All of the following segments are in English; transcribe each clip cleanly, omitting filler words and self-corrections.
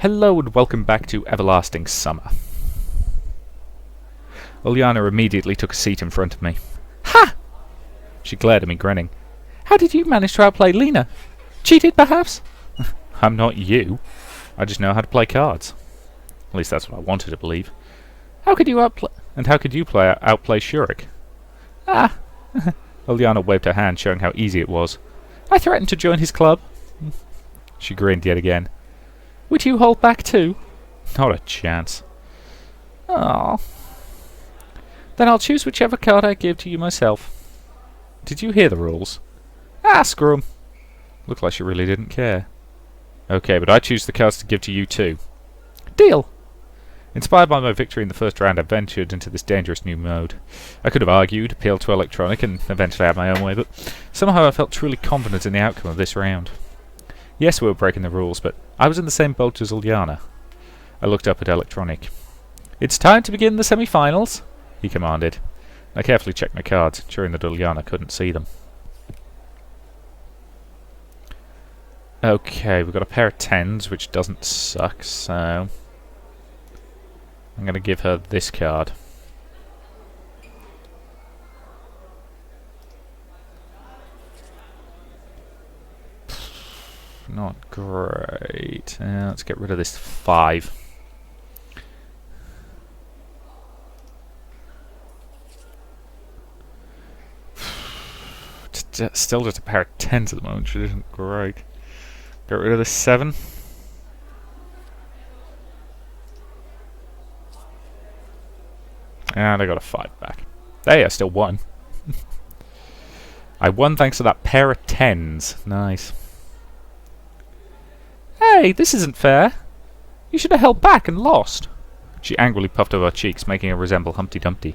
Hello and welcome back to Everlasting Summer. Uliana immediately took a seat in front of me. Ha! She glared at me, grinning. How did you manage to outplay Lena? Cheated, perhaps? I'm not you. I just know how to play cards. At least that's what I wanted to believe. How could you outplay... And how could you outplay Shurik? Ah! Uliana waved her hand, showing how easy it was. I threatened to join his club. She grinned yet again. Would you hold back too? Not a chance. Oh. Then I'll choose whichever card I give to you myself. Did you hear the rules? Ah, screw 'em. Looked like she really didn't care. Okay, but I choose the cards to give to you too. Deal! Inspired by my victory in the first round, I ventured into this dangerous new mode. I could have argued, appealed to Electronic, and eventually had my own way, but somehow I felt truly confident in the outcome of this round. Yes, we were breaking the rules, but I was in the same boat as Uliana. I looked up at Electronic. It's time to begin the semi-finals, he commanded. I carefully checked my cards, ensuring that Uliana couldn't see them. Okay, we've got a pair of 10s, which doesn't suck, so... I'm going to give her this card. Not great. Let's get rid of this 5. Still just a pair of 10s at the moment, which isn't great. Get rid of this 7. And I got a 5 back. Hey, I still won. I won thanks to that pair of 10s. Nice. Hey, this isn't fair. You should have held back and lost. She angrily puffed over her cheeks, making her resemble Humpty Dumpty.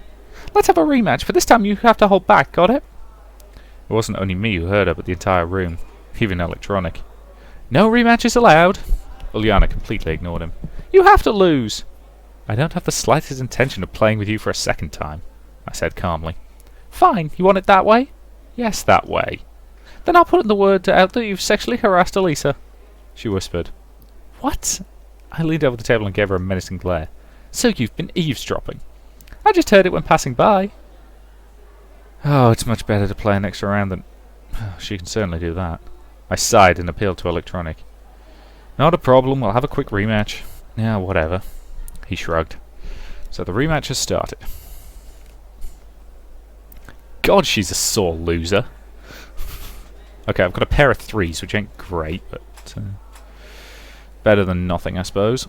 Let's have a rematch, but this time you have to hold back, got it? It wasn't only me who heard her, but the entire room. Even Electronic. No rematches allowed. Uliana completely ignored him. You have to lose. I don't have the slightest intention of playing with you for a second time, I said calmly. Fine, you want it that way? Yes, that way. Then I'll put in the word out that you've sexually harassed Elisa, she whispered. What? I leaned over the table and gave her a menacing glare. So you've been eavesdropping. I just heard it when passing by. Oh, it's much better to play an extra round than... She can certainly do that. I sighed and appealed to Electronic. Not a problem, we'll have a quick rematch. Yeah, whatever. He shrugged. So the rematch has started. God, she's a sore loser. Okay, I've got a pair of 3s, which ain't great, but better than nothing, I suppose.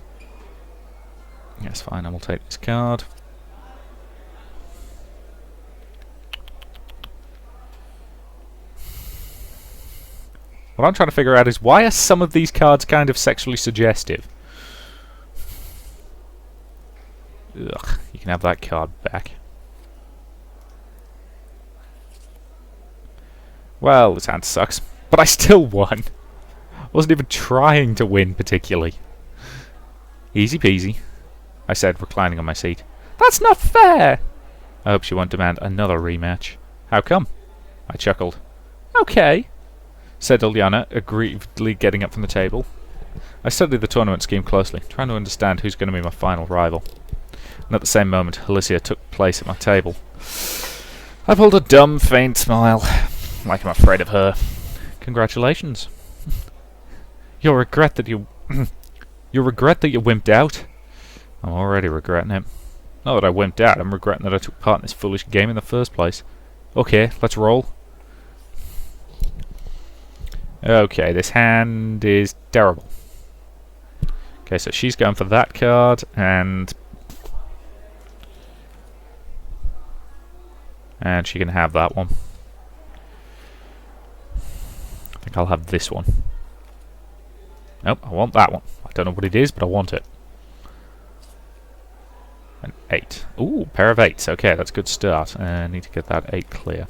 Yes, fine, I will take this card. What I'm trying to figure out is why are some of these cards kind of sexually suggestive? Ugh, you can have that card back. Well, this hand sucks, but I still won. I wasn't even trying to win particularly. Easy peasy, I said, reclining on my seat. That's not fair! I hope she won't demand another rematch. How come? I chuckled. Okay, said Uliana, aggrievedly getting up from the table. I studied the tournament scheme closely, trying to understand who's going to be my final rival. And at the same moment, Alicia took place at my table. I pulled a dumb, faint smile, like I'm afraid of her. Congratulations. You'll regret that you wimped out. I'm already regretting it. Not that I wimped out, I'm regretting that I took part in this foolish game in the first place. Okay, let's roll. Okay, this hand is terrible. Okay, so she's going for that card, and she can have that one. I think I'll have this one. Nope, I want that one. I don't know what it is, but I want it. An 8. Ooh, pair of 8s. Okay, that's a good start. I need to get that 8 clear.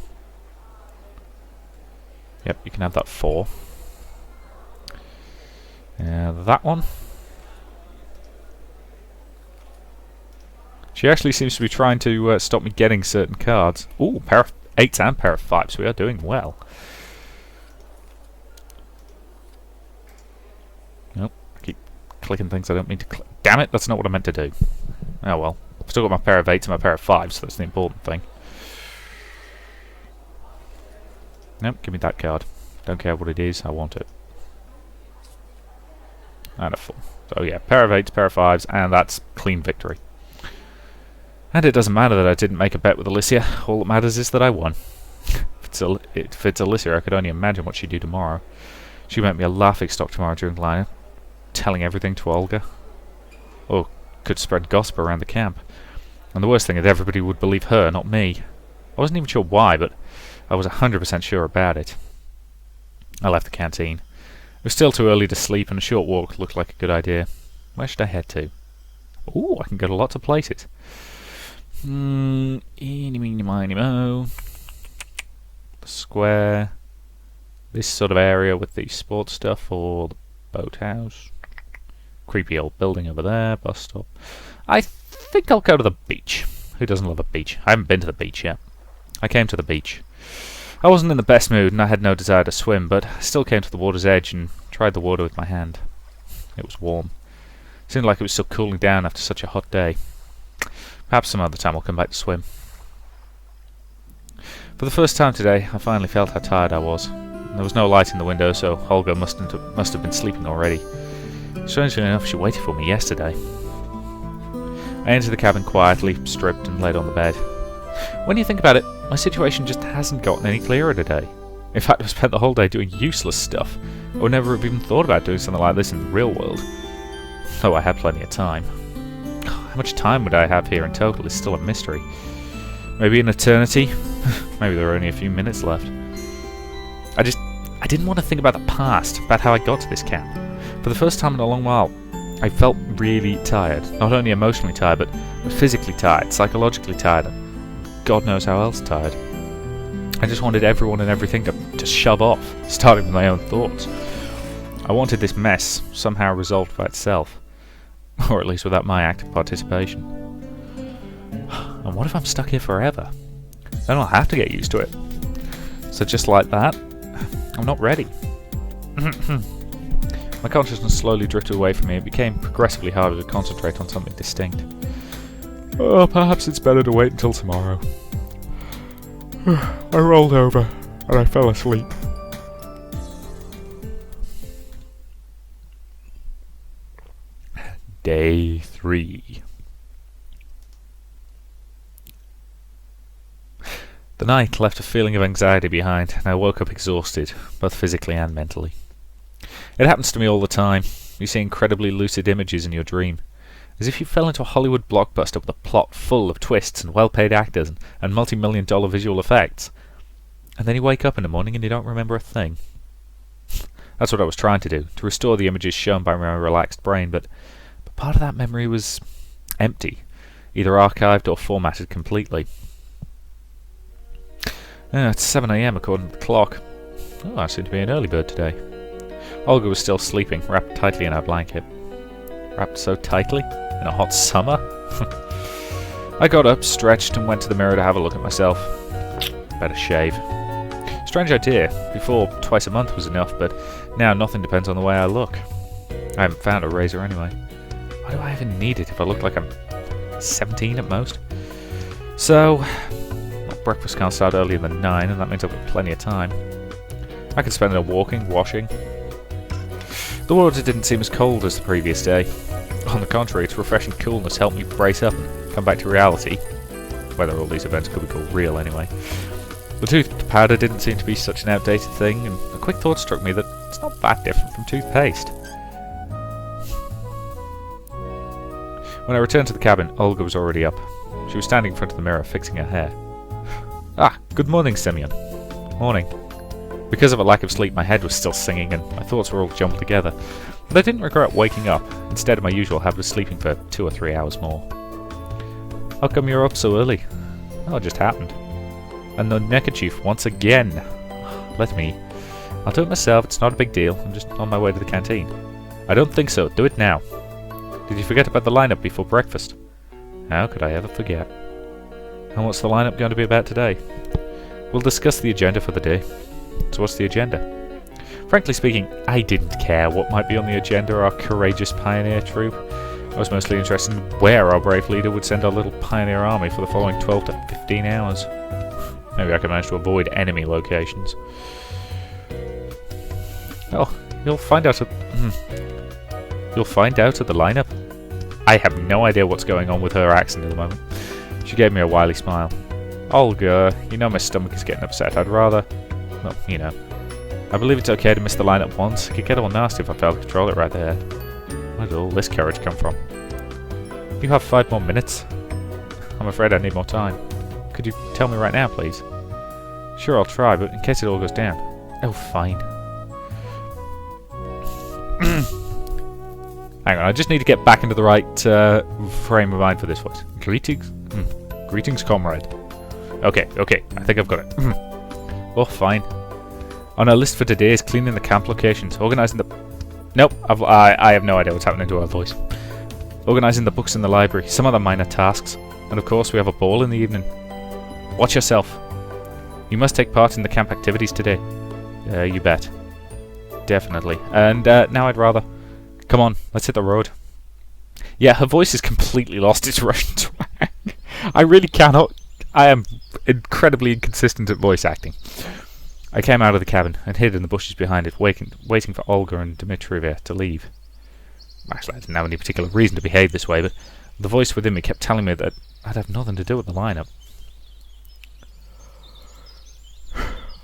Yep, you can have that 4. That one. She actually seems to be trying to stop me getting certain cards. Ooh, pair of 8s and pair of 5s. We are doing well. Nope. I keep clicking things I don't mean to click. Damn it, that's not what I meant to do. Oh well. I've still got my pair of 8s and my pair of 5s, so that's the important thing. Nope, give me that card. Don't care what it is, I want it. And a 4. So yeah, pair of 8s, pair of 5s, and that's clean victory. And it doesn't matter that I didn't make a bet with Alicia. All that matters is that I won. If it's Alicia, I could only imagine what she'd do tomorrow. She'd make me a laughing stock tomorrow during line-up, telling everything to Olga. Or could spread gossip around the camp. And the worst thing is everybody would believe her, not me. I wasn't even sure why, but I was 100% sure about it. I left the canteen. It was still too early to sleep, and a short walk looked like a good idea. Where should I head to? Ooh, I can go to lots of places. Eeny, meeny, miny, mo. The square. This sort of area with the sports stuff, or the boathouse. Creepy old building over there, bus stop. I think I'll go to the beach. Who doesn't love a beach? I haven't been to the beach yet. I came to the beach. I wasn't in the best mood and I had no desire to swim, but I still came to the water's edge and tried the water with my hand. It was warm. It seemed like it was still cooling down after such a hot day. Perhaps some other time I'll come back to swim. For the first time today, I finally felt how tired I was. There was no light in the window, so Olga must have been sleeping already. Strangely enough, she waited for me yesterday. I entered the cabin quietly, stripped, and laid on the bed. When you think about it, my situation just hasn't gotten any clearer today. In fact, I've spent the whole day doing useless stuff. I would never have even thought about doing something like this in the real world. Though I had plenty of time. How much time would I have here in total is still a mystery. Maybe an eternity? Maybe there are only a few minutes left. I didn't want to think about the past, about how I got to this camp. For the first time in a long while, I felt really tired. Not only emotionally tired, but physically tired, psychologically tired, and God knows how else tired. I just wanted everyone and everything to shove off, starting with my own thoughts. I wanted this mess somehow resolved by itself, or at least without my active participation. And what if I'm stuck here forever? Then I'll have to get used to it. So just like that, I'm not ready. My consciousness slowly drifted away from me. It became progressively harder to concentrate on something distinct. Oh, perhaps it's better to wait until tomorrow. I rolled over and I fell asleep. Day 3. The night left a feeling of anxiety behind, and I woke up exhausted, both physically and mentally. It happens to me all the time. You see incredibly lucid images in your dream, as if you fell into a Hollywood blockbuster with a plot full of twists and well-paid actors and multi-million-dollar visual effects. And then you wake up in the morning and you don't remember a thing. That's what I was trying to do, to restore the images shown by my relaxed brain, but part of that memory was empty, either archived or formatted completely. It's 7 AM according to the clock. Oh, I seem to be an early bird today. Olga was still sleeping, wrapped tightly in her blanket. Wrapped so tightly? In a hot summer? I got up, stretched, and went to the mirror to have a look at myself. Better shave. Strange idea. Before, twice a month was enough, but now nothing depends on the way I look. I haven't found a razor anyway. Why do I even need it if I look like I'm 17 at most? So, breakfast can't start earlier than 9, and that means I've got plenty of time. I could spend it walking, washing. The water didn't seem as cold as the previous day. On the contrary, its refreshing coolness helped me brace up and come back to reality. Whether all these events could be called real anyway. The tooth powder didn't seem to be such an outdated thing, and a quick thought struck me that it's not that different from toothpaste. When I returned to the cabin, Olga was already up. She was standing in front of the mirror, fixing her hair. Ah, good morning, Semyon. Morning. Because of a lack of sleep, my head was still singing and my thoughts were all jumbled together. But I didn't regret waking up, instead of my usual habit of sleeping for 2 or 3 hours more. How come you're up so early? Well, it just happened. And the neckerchief once again. Let me. I'll do it myself, it's not a big deal. I'm just on my way to the canteen. I don't think so, do it now. Did you forget about the lineup before breakfast? How could I ever forget? And what's the lineup going to be about today? We'll discuss the agenda for the day. So what's the agenda? Frankly speaking, I didn't care what might be on the agenda of our courageous pioneer troop. I was mostly interested in where our brave leader would send our little pioneer army for the following 12 to 15 hours. Maybe I could manage to avoid enemy locations. Oh, you'll find out at the lineup. I have no idea what's going on with her accent at the moment. She gave me a wily smile. Olga, you know my stomach is getting upset. I'd rather... well, you know. I believe it's okay to miss the lineup once. It could get all nasty if I fail to control it right there. Where did all this courage come from? You have 5 more minutes. I'm afraid I need more time. Could you tell me right now, please? Sure, I'll try, but in case it all goes down. Oh, fine. Hang on, I just need to get back into the right frame of mind for this voice. Greetings? Greetings, comrade. Okay, I think I've got it. Oh, fine. On our list for today is cleaning the camp locations, organising the... Nope, I have no idea what's happening to our voice. Organising the books in the library, some other minor tasks, and of course we have a ball in the evening. Watch yourself. You must take part in the camp activities today. You bet. Definitely. And now I'd rather... Come on, let's hit the road. Yeah, her voice has completely lost its Russian twang. I really cannot... I am incredibly inconsistent at voice acting. I came out of the cabin and hid in the bushes behind it, waiting for Olga and Dmitrieva to leave. Actually, I didn't have any particular reason to behave this way, but the voice within me kept telling me that I'd have nothing to do with the lineup.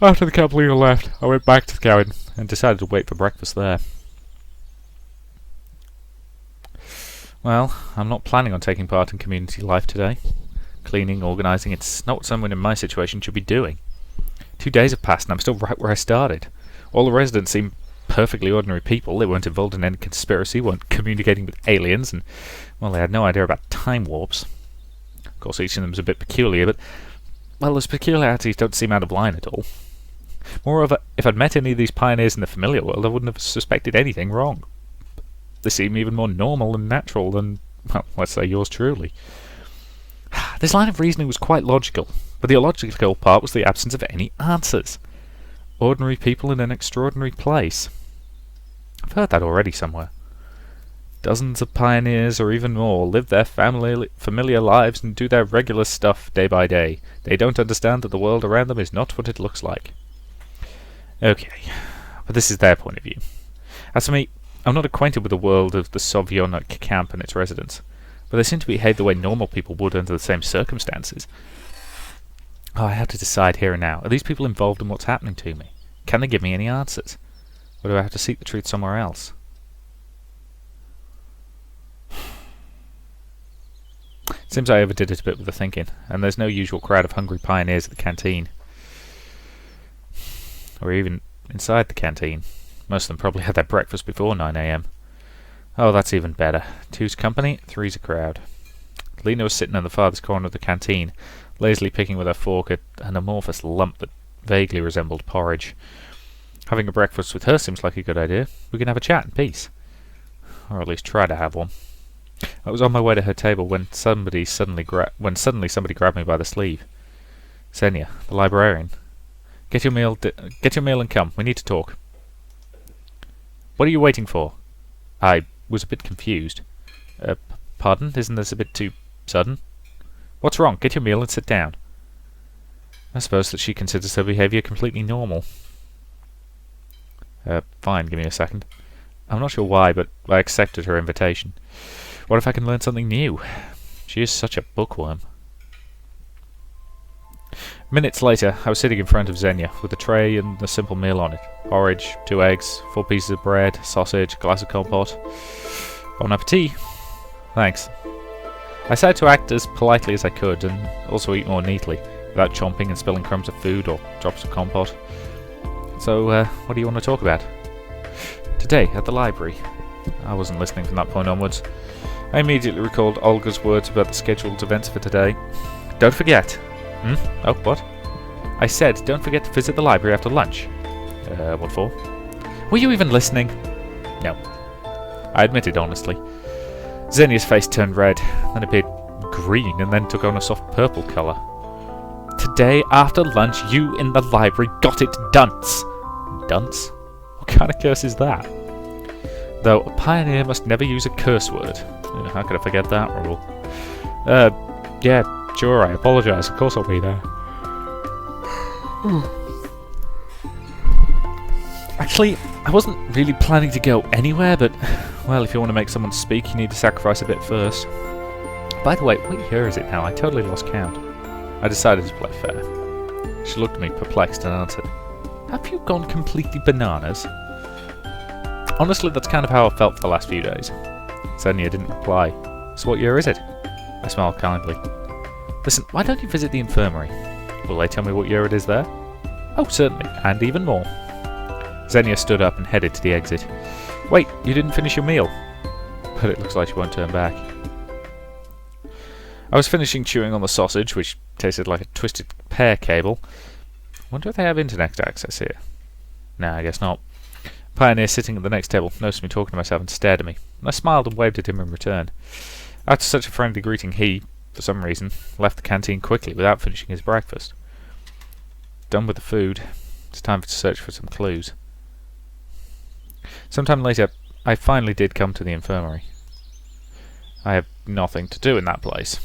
After the camp leader left, I went back to the cabin and decided to wait for breakfast there. Well, I'm not planning on taking part in community life today. Cleaning, organising, it's not what someone in my situation should be doing. 2 days have passed and I'm still right where I started. All the residents seem perfectly ordinary people. They weren't involved in any conspiracy, weren't communicating with aliens, and, well, they had no idea about time warps. Of course, each of them is a bit peculiar, but, well, those peculiarities don't seem out of line at all. Moreover, if I'd met any of these pioneers in the familiar world, I wouldn't have suspected anything wrong. They seem even more normal and natural than, well, let's say yours truly. This line of reasoning was quite logical, but the illogical part was the absence of any answers. Ordinary people in an extraordinary place. I've heard that already somewhere. Dozens of pioneers, or even more, live their familiar lives and do their regular stuff day by day. They don't understand that the world around them is not what it looks like. Okay, but this is their point of view. As for me, I'm not acquainted with the world of the Sovyonok camp and its residents, but they seem to behave the way normal people would under the same circumstances. Oh, I have to decide here and now. Are these people involved in what's happening to me? Can they give me any answers? Or do I have to seek the truth somewhere else? Seems I overdid it a bit with the thinking, and there's no usual crowd of hungry pioneers at the canteen. Or even inside the canteen. Most of them probably had their breakfast before 9 AM. Oh, that's even better. 2's company, 3's a crowd. Lena was sitting in the farthest corner of the canteen, lazily picking with her fork at an amorphous lump that vaguely resembled porridge. Having a breakfast with her seems like a good idea. We can have a chat in peace. Or at least try to have one. I was on my way to her table when suddenly somebody grabbed me by the sleeve. Xenia, the librarian. Get your meal and come. We need to talk. What are you waiting for? I was a bit confused. Pardon? Isn't this a bit too sudden? What's wrong? Get your meal and sit down. I suppose that she considers her behaviour completely normal. Fine, give me a second. I'm not sure why, but I accepted her invitation. What if I can learn something new? She is such a bookworm. Minutes later, I was sitting in front of Xenia, with a tray and a simple meal on it. Porridge, 2 eggs, 4 pieces of bread, sausage, a glass of compote. Bon appetit! Thanks. I decided to act as politely as I could, and also eat more neatly, without chomping and spilling crumbs of food or drops of compote. So, what do you want to talk about? Today, at the library. I wasn't listening from that point onwards. I immediately recalled Olga's words about the scheduled events for today. Don't forget! Oh, what? I said, don't forget to visit the library after lunch. What for? Were you even listening? No. I admitted honestly. Xenia's face turned red, then appeared green, and then took on a soft purple colour. Today, after lunch, you in the library got it, dunce! Dunce? kind of curse is that? Though, a pioneer must never use a curse word. How could I forget that rule? Yeah, sure, I apologise. Of course I'll be there. Actually, I wasn't really planning to go anywhere, but, well, if you want to make someone speak, you need to sacrifice a bit first. By the way, what year is it now? I totally lost count. I decided to play fair. She looked at me perplexed and answered, "Have you gone completely bananas?" Honestly, that's kind of how I felt for the last few days. Xenia didn't reply. "So what year is it?" I smiled kindly. "Listen, why don't you visit the infirmary? Will they tell me what year it is there?" "Oh, certainly, and even more." Xenia stood up and headed to the exit. "Wait, you didn't finish your meal." But it looks like she won't turn back. I was finishing chewing on the sausage, which tasted like a twisted pear cable. Wonder if they have internet access here. Nah, I guess not. Pioneer sitting at the next table noticed me talking to myself and stared at me. I smiled and waved at him in return. After such a friendly greeting, he, for some reason, left the canteen quickly without finishing his breakfast. Done with the food. It's time to search for some clues. Sometime later, I finally did come to the infirmary. I have nothing to do in that place.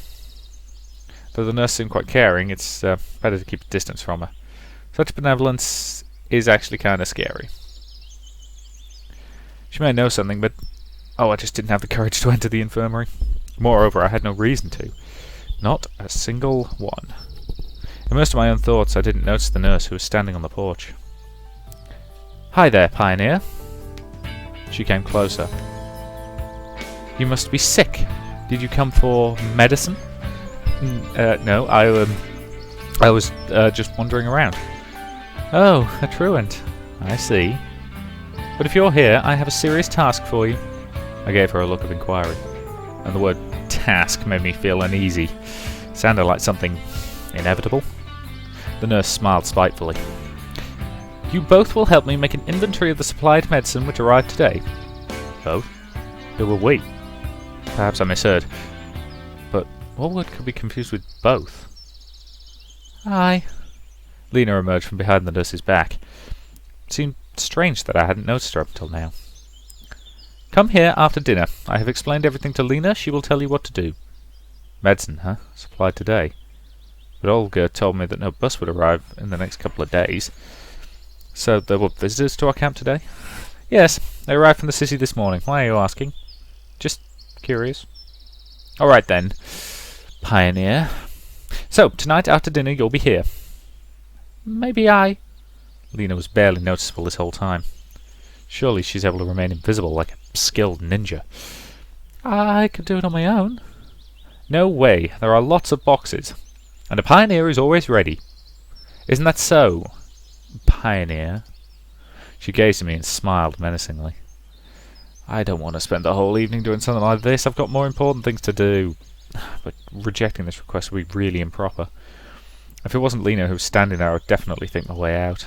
Though the nurse seemed quite caring, it's better to keep a distance from her. Such benevolence is actually kind of scary. She may know something, but I just didn't have the courage to enter the infirmary. Moreover, I had no reason to. Not a single one. Immersed in my own thoughts, I didn't notice the nurse who was standing on the porch. "Hi there, Pioneer." She came closer. "You must be sick. Did you come for medicine?" No, I was just wandering around." "Oh, a truant. I see. But if you're here, I have a serious task for you." I gave her a look of inquiry, and the word task made me feel uneasy. Sounded like something inevitable. The nurse smiled spitefully. "You both will help me make an inventory of the supplied medicine which arrived today." "Both? Who were we?" Perhaps I misheard. But what word could be confused with both? "Aye." Lena emerged from behind the nurse's back. It seemed strange that I hadn't noticed her up until now. "Come here after dinner. I have explained everything to Lena. She will tell you what to do." Medicine, huh? Supplied today. But Olga told me that no bus would arrive in the next couple of days. So there were visitors to our camp today? "Yes, they arrived from the city this morning. Why are you asking?" "Just curious." "All right then, Pioneer. So, tonight after dinner you'll be here." "Maybe I..." Lena was barely noticeable this whole time. Surely she's able to remain invisible like a skilled ninja. "I could do it on my own." "No way. There are lots of boxes. And a Pioneer is always ready. Isn't that so, Pioneer?" She gazed at me and smiled menacingly. I don't want to spend the whole evening doing something like this. I've got more important things to do. But rejecting this request would be really improper. If it wasn't Lena who was standing there, I would definitely think my way out.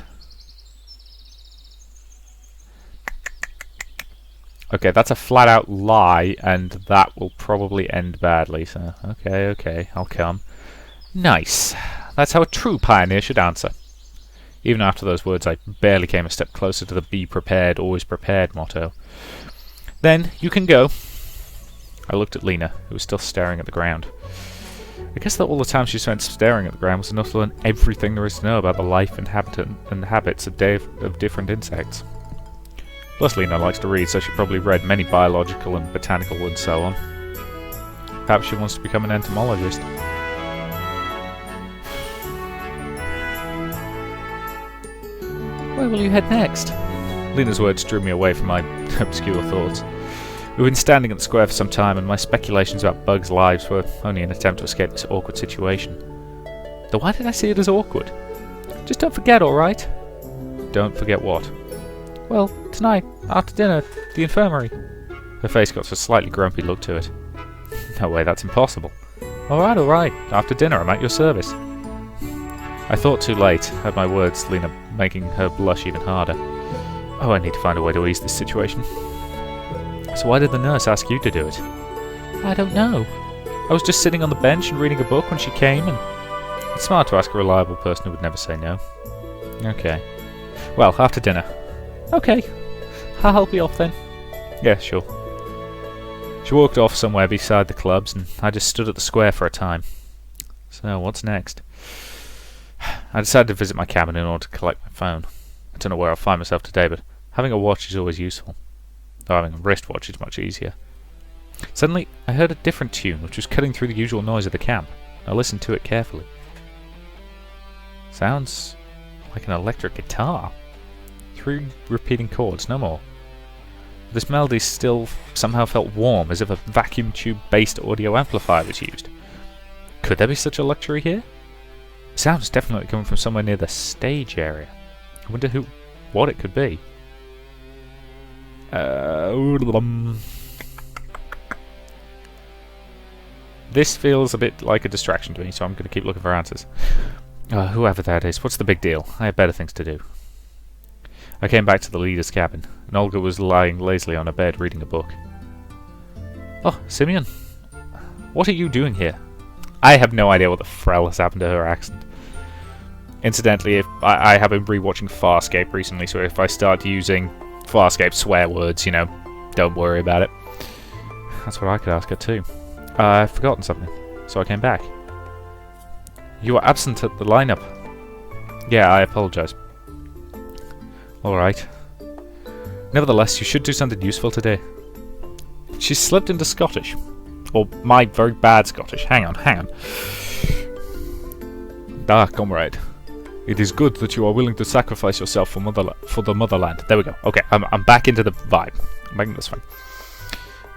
Okay, that's a flat-out lie, and that will probably end badly, so okay, I'll come. Nice. That's how a true pioneer should answer. Even after those words, I barely came a step closer to the be prepared, always prepared motto. "Then, you can go." I looked at Lena, who was still staring at the ground. I guess that all the time she spent staring at the ground was enough to learn everything there is to know about the life and habits of different insects. Plus, Lena likes to read, so she probably read many biological and botanical and so on. Perhaps she wants to become an entomologist. "Where will you head next?" Lena's words drew me away from my obscure thoughts. We've been standing at the square for some time, and my speculations about bugs' lives were only an attempt to escape this awkward situation. Though why did I see it as awkward? "Just don't forget, alright?" "Don't forget what?" "Well, tonight, after dinner, the infirmary." Her face got a slightly grumpy look to it. "No way, that's impossible." Alright, after dinner, I'm at your service." I thought too late, at my words, Lena making her blush even harder. Oh, I need to find a way to ease this situation. "So why did the nurse ask you to do it?" "I don't know. I was just sitting on the bench and reading a book when she came, and..." It's smart to ask a reliable person who would never say no. "Okay. Well, after dinner." "Okay." I'll help you off then. Yeah, sure. She walked off somewhere beside the clubs, and I just stood at the square for a time. So, what's next? I decided to visit my cabin in order to collect my phone. I don't know where I'll find myself today, but having a watch is always useful. Though having a wristwatch is much easier. Suddenly, I heard a different tune, which was cutting through the usual noise of the camp. I listened to it carefully. Sounds like an electric guitar. 3 repeating chords, no more. This melody still somehow felt warm, as if a vacuum tube-based audio amplifier was used. Could there be such a luxury here? The sound is definitely coming from somewhere near the stage area. I wonder what it could be. This feels a bit like a distraction to me, so I'm going to keep looking for answers. Whoever that is, what's the big deal? I have better things to do. I came back to the leader's cabin, and Olga was lying lazily on a bed reading a book. Oh, Simeon. What are you doing here? I have no idea what the frell has happened to her accent. Incidentally, I have been rewatching Farscape recently, so if I start using Farscape swear words, you know, don't worry about it. That's what I could ask her too. I've forgotten something, so I came back. You were absent at the lineup. Yeah, I apologise. Alright. Nevertheless, you should do something useful today. She slipped into Scottish. Or my very bad Scottish. Hang on. Ah, comrade. It is good that you are willing to sacrifice yourself for the motherland. There we go. Okay, I'm back into the vibe. I'm back into this one.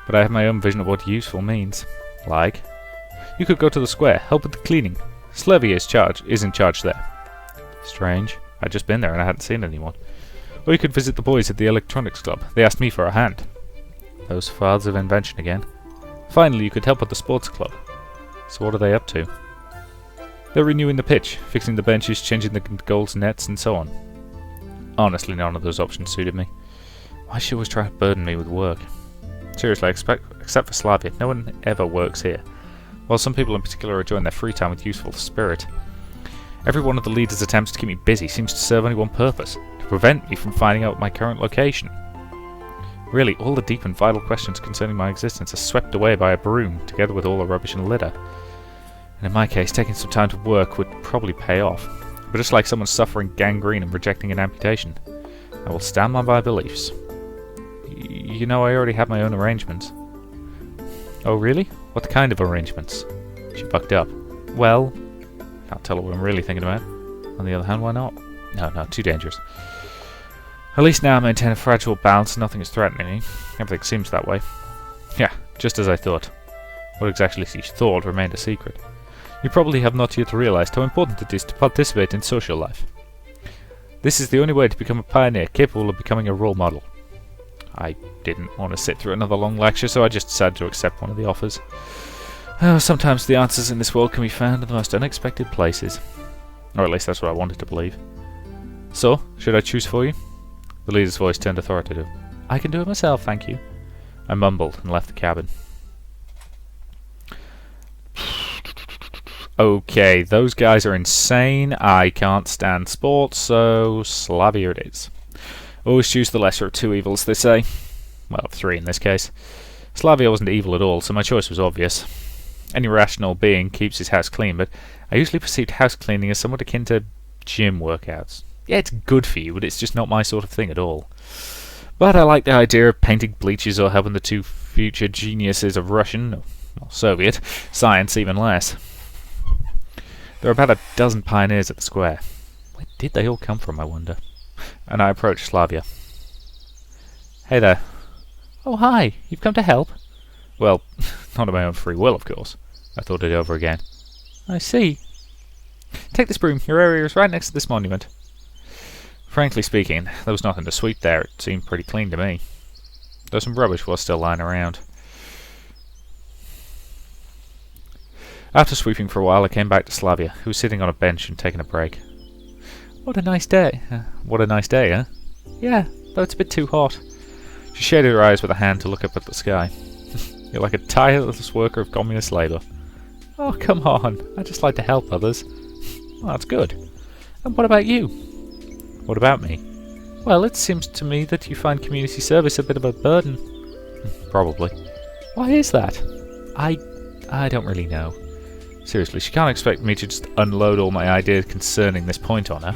But I have my own vision of what useful means. Like? You could go to the square, help with the cleaning. Slavia is in charge there. Strange. I'd just been there and I hadn't seen anyone. Or you could visit the boys at the electronics club. They asked me for a hand. Those fathers of invention again. Finally, you could help at the sports club. So what are they up to? They're renewing the pitch, fixing the benches, changing the goals nets, and so on. Honestly, none of those options suited me. Why should she always try to burden me with work? Seriously, except for Slavia, no one ever works here. While some people in particular are enjoying their free time with useful spirit. Every one of the leaders' attempts to keep me busy seems to serve only one purpose: to prevent me from finding out my current location. Really, all the deep and vital questions concerning my existence are swept away by a broom, together with all the rubbish and litter. And in my case, taking some time to work would probably pay off. But just like someone suffering gangrene and rejecting an amputation, I will stand by my beliefs. You know, I already have my own arrangements. Oh, really? What kind of arrangements? She bucked up. Well, can't tell her what I'm really thinking about. On the other hand, why not? No, too dangerous. At least now I maintain a fragile balance and nothing is threatening me. Everything seems that way. Yeah, just as I thought. What exactly she thought remained a secret. You probably have not yet realized how important it is to participate in social life. This is the only way to become a pioneer capable of becoming a role model. I didn't want to sit through another long lecture, so I just decided to accept one of the offers. Oh, sometimes the answers in this world can be found in the most unexpected places. Or at least that's what I wanted to believe. So, should I choose for you? The leader's voice turned authoritative. I can do it myself, thank you. I mumbled and left the cabin. Okay, those guys are insane. I can't stand sports, so Slavia it is. Always choose the lesser of two evils, they say. Well, three in this case. Slavia wasn't evil at all, so my choice was obvious. Any rational being keeps his house clean, but I usually perceived house cleaning as somewhat akin to gym workouts. Yeah, it's good for you, but it's just not my sort of thing at all. But I like the idea of painting bleachers or helping the two future geniuses of Russian, or Soviet, science even less. There are about a dozen pioneers at the square. Where did they all come from, I wonder? And I approached Slavia. Hey there. Oh, hi. You've come to help? Well, not of my own free will, of course. I thought it over again. I see. Take this broom. Your area is right next to this monument. Frankly speaking, there was nothing to sweep there. It seemed pretty clean to me. Though some rubbish was still lying around. After sweeping for a while, I came back to Slavia, who was sitting on a bench and taking a break. What a nice day. What a nice day, eh? Yeah, though it's a bit too hot. She shaded her eyes with a hand to look up at the sky. You're like a tireless worker of communist labour. Oh, come on. I just like to help others. Well, that's good. And what about you? What about me? Well, it seems to me that you find community service a bit of a burden. Probably. Why is that? I don't really know. Seriously, she can't expect me to just unload all my ideas concerning this point on her.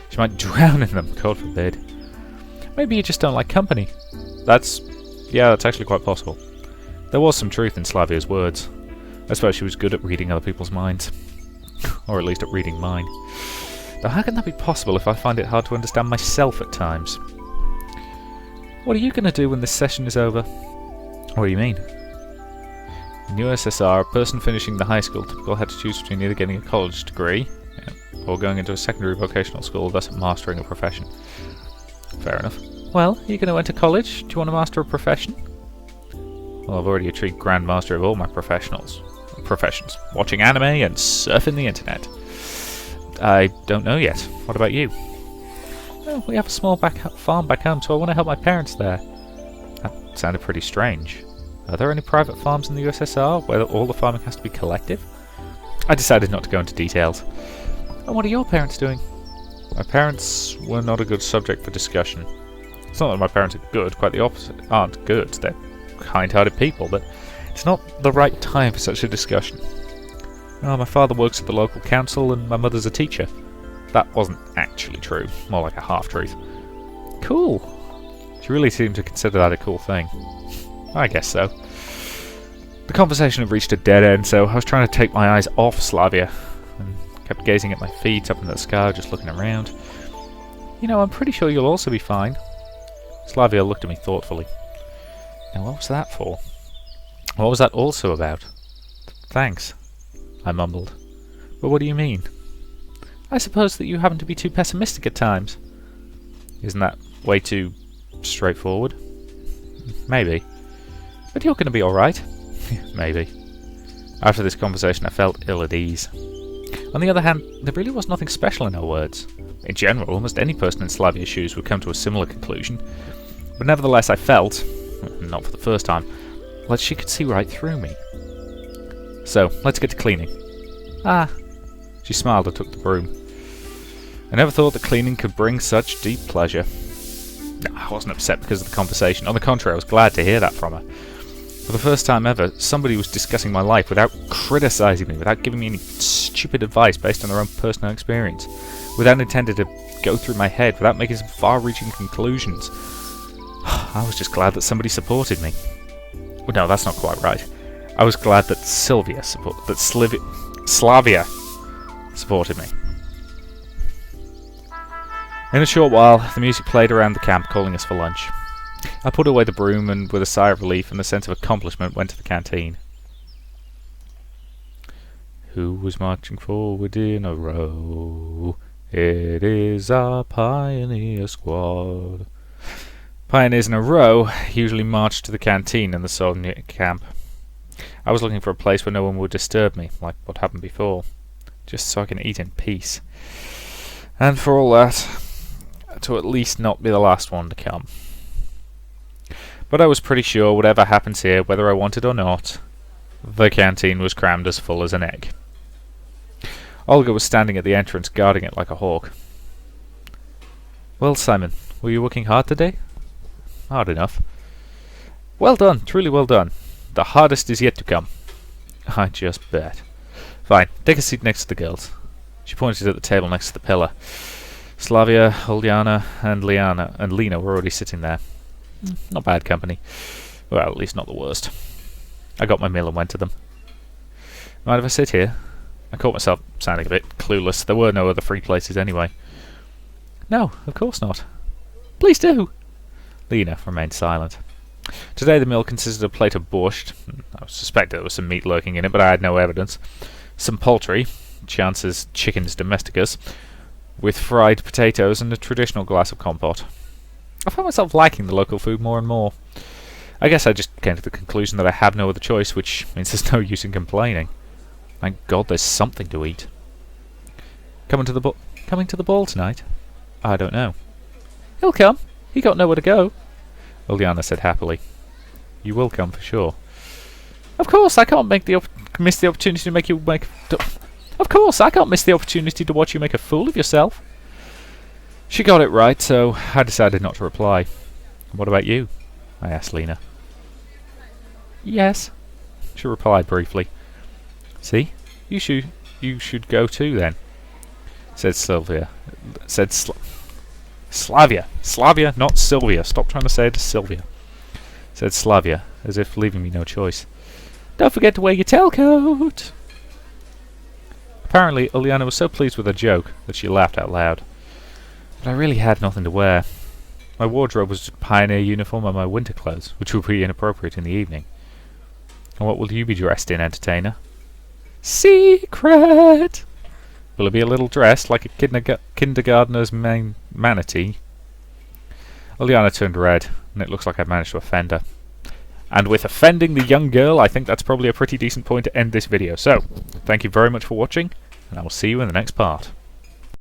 She might drown in them, God forbid. Maybe you just don't like company. That's actually quite possible. There was some truth in Slavia's words. I suppose she was good at reading other people's minds. Or at least at reading mine. Though how can that be possible if I find it hard to understand myself at times? What are you going to do when this session is over? What do you mean? In the USSR, a person finishing the high school typical had to choose between either getting a college degree or going into a secondary vocational school, thus mastering a profession. Fair enough. Well, are you going to enter college? Do you want to master a profession? Well, I've already achieved Grand Master of all my professions. Watching anime and surfing the internet. I don't know yet. What about you? Well, we have a small farm back home, so I want to help my parents there. That sounded pretty strange. Are there any private farms in the USSR where all the farming has to be collective? I decided not to go into details. And what are your parents doing? My parents were not a good subject for discussion. It's not that my parents are good, quite the opposite. Aren't good, they're kind-hearted people, but it's not the right time for such a discussion. Oh, my father works at the local council and my mother's a teacher. That wasn't actually true, more like a half-truth. Cool. She really seemed to consider that a cool thing. I guess so. The conversation had reached a dead end, so I was trying to take my eyes off Slavia and kept gazing at my feet up in the sky, just looking around. You know, I'm pretty sure you'll also be fine. Slavia looked at me thoughtfully. Now, what was that for? What was that also about? Thanks, I mumbled. But what do you mean? I suppose that you happen to be too pessimistic at times. Isn't that way too straightforward? Maybe. But you're going to be alright. Maybe. After this conversation I felt ill at ease. On the other hand, there really was nothing special in her words. In general, almost any person in Slavia's shoes would come to a similar conclusion. But nevertheless I felt, not for the first time, like she could see right through me. So, let's get to cleaning. Ah. She smiled and took the broom. I never thought that cleaning could bring such deep pleasure. No, I wasn't upset because of the conversation. On the contrary, I was glad to hear that from her. For the first time ever, somebody was discussing my life without criticising me, without giving me any stupid advice based on their own personal experience, without intending to go through my head, without making some far-reaching conclusions. I was just glad that somebody supported me. Well, no, that's not quite right. I was glad that Slavia supported me. In a short while, the music played around the camp, calling us for lunch. I put away the broom and, with a sigh of relief and a sense of accomplishment, went to the canteen. Who was marching forward in a row? It is our pioneer squad. Pioneers in a row usually marched to the canteen in the Soviet camp. I was looking for a place where no one would disturb me, like what happened before, just so I can eat in peace. And for all that, to at least not be the last one to come. But I was pretty sure whatever happens here, whether I want it or not, the canteen was crammed as full as an egg. Olga was standing at the entrance, guarding it like a hawk. Well, Simon, were you working hard today? Hard enough. Well done, truly well done. The hardest is yet to come. I just bet. Fine, take a seat next to the girls. She pointed at the table next to the pillar. Slavia, Ulyana, and Lena were already sitting there. Not bad company. Well, at least not the worst. I got my meal and went to them. Mind if I sit here? I caught myself sounding a bit clueless. There were no other free places anyway. No, of course not. Please do. Lena remained silent. Today the meal consisted of a plate of borscht. I suspected there was some meat lurking in it, but I had no evidence. Some poultry, chance's chickens domesticus, with fried potatoes and a traditional glass of compote. I found myself liking the local food more and more. I guess I just came to the conclusion that I had no other choice, which means there's no use in complaining. Thank God there's something to eat. Coming to the ball tonight? I don't know. He'll come. He got nowhere to go. Ulyana said happily. You will come for sure. Of course, I can't miss the opportunity to make you make. Of course, I can't miss the opportunity to watch you make a fool of yourself. She got it right, so I decided not to reply. What about you? I asked Lena. Yes, she replied briefly. See? You should go too then, said Sylvia. Slavia, not Sylvia. Stop trying to say it as Sylvia. Said Slavia, as if leaving me no choice. Don't forget to wear your tailcoat. Apparently, Uliana was so pleased with her joke that she laughed out loud. But I really had nothing to wear. My wardrobe was just a pioneer uniform and my winter clothes, which would be inappropriate in the evening. And what will you be dressed in, entertainer? Secret! Will it be a little dress like a kindergartner's manatee? Uliana turned red, and it looks like I've managed to offend her. And with offending the young girl, I think that's probably a pretty decent point to end this video. So, thank you very much for watching, and I will see you in the next part.